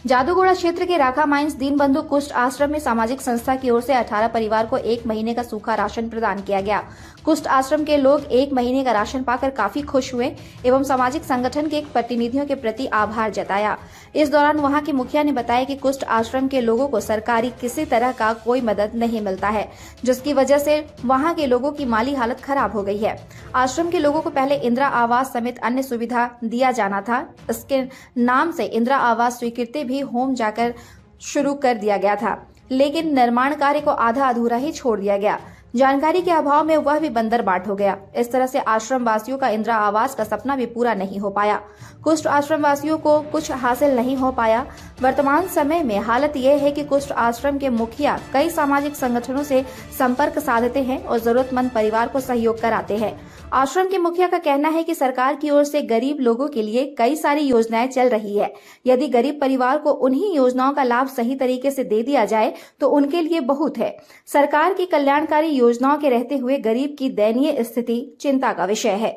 जादूगोड़ा क्षेत्र के राखा माइंस दीनबंधु कुष्ठ आश्रम में सामाजिक संस्था की ओर से 18 परिवार को 1 महीने का सूखा राशन प्रदान किया गया। कुष्ठ आश्रम के लोग 1 महीने का राशन पाकर काफी खुश हुए एवं सामाजिक संगठन के प्रतिनिधियों के प्रति आभार जताया। इस दौरान वहां के मुखिया ने बताया कि कुष्ठ आश्रम के लोगों को सरकारी किसी तरह का कोई मदद नहीं मिलता है, जिसकी वजह से वहां के लोगों की माली हालत खराब हो गई है। आश्रम के लोगों को पहले इंदिरा आवास समेत अन्य सुविधा दिया जाना था। इसके नाम से इंदिरा आवास स्वीकृति भी होम जाकर शुरू कर दिया गया था, लेकिन निर्माण कार्य को आधा अधूरा ही छोड़ दिया गया। जानकारी के अभाव में वह भी बंदर बाट हो गया। इस तरह से आश्रम वासियों का इंदिरा आवास का सपना भी पूरा नहीं हो पाया। कुष्ठ आश्रम वासियों को कुछ हासिल नहीं हो पाया। वर्तमान समय में हालत यह है कि कुष्ठ आश्रम के मुखिया कई सामाजिक संगठनों से संपर्क साधते हैं और जरूरतमंद परिवार को सहयोग कराते हैं। आश्रम के मुखिया का कहना है कि सरकार की ओर से गरीब लोगों के लिए कई सारी योजनाएं चल रही है। यदि गरीब परिवार को उन्हीं योजनाओं का लाभ सही तरीके से दे दिया जाए तो उनके लिए बहुत है। सरकार की कल्याणकारी योजनाओं के रहते हुए गरीब की दयनीय स्थिति चिंता का विषय है।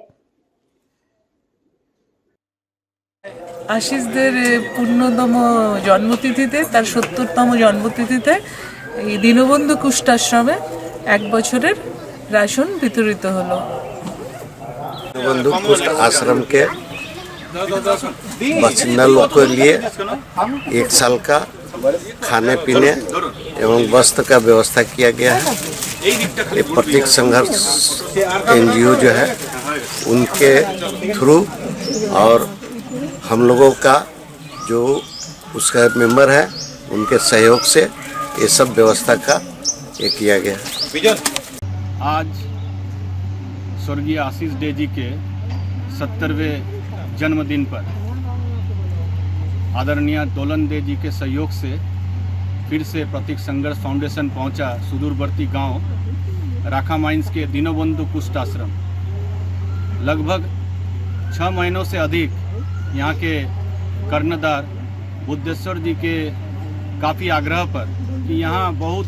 आशीषদের পূর্ণতম জন্মতিথিতে তার ৭০তম জন্মতিথিতে এই দীনবন্ধু কুষ্ঠ আশ্রমে 1 বছরের রাশন বিতরিত হলো। दीनबंधु कुष्ठ आश्रम के बासिंदा लोग के लिए 1 साल का खाने पीने एवं वस्त्र का व्यवस्था किया गया है। ये प्रतीक संघर्ष NGO जो है उनके थ्रू और हम लोगों का जो उसका मेंबर है उनके सहयोग से ये सब व्यवस्था का ये किया गया। आज स्वर्गीय आशीष डे जी के 70वें जन्मदिन पर आदरणीय दोलन दे जी के सहयोग से फिर से प्रतीक संघर्ष फाउंडेशन पहुंचा सुदूरवर्ती गांव राखा माइंस के दीनबंधु कुष्ठ आश्रम। लगभग 6 महीनों से अधिक यहाँ के कर्णधार बुद्धेश्वर जी के काफ़ी आग्रह पर कि यहाँ बहुत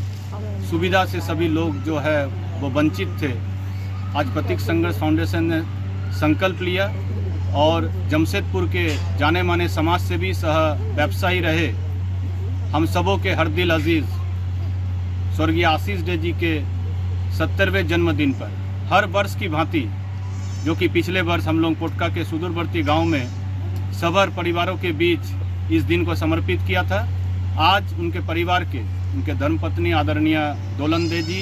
सुविधा से सभी लोग जो है वो वंचित थे, आज प्रतीक संघर्ष फाउंडेशन ने संकल्प लिया और जमशेदपुर के जाने माने समाज सेवी सह व्यवसायी रहे हम सबों के हर दिल अजीज स्वर्गीय आशीष डे जी के 70वें जन्मदिन पर हर वर्ष की भांति, जो कि पिछले वर्ष हम लोग पोटका के सुदूरवर्ती गांव में सबर परिवारों के बीच इस दिन को समर्पित किया था। आज उनके परिवार के उनके धर्मपत्नी आदरणीय दोलन दे जी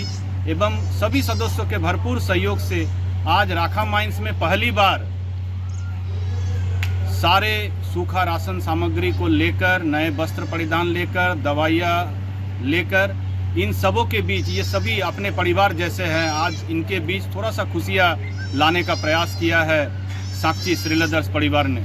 एवं सभी सदस्यों के भरपूर सहयोग से आज राखा माइंस में पहली बार सारे सूखा राशन सामग्री को लेकर, नए वस्त्र परिधान लेकर, दवाइयाँ लेकर, इन सबों के बीच ये सभी अपने परिवार जैसे हैं, आज इनके बीच थोड़ा सा खुशियाँ लाने का प्रयास किया है साक्षी श्रीलदर्श परिवार ने।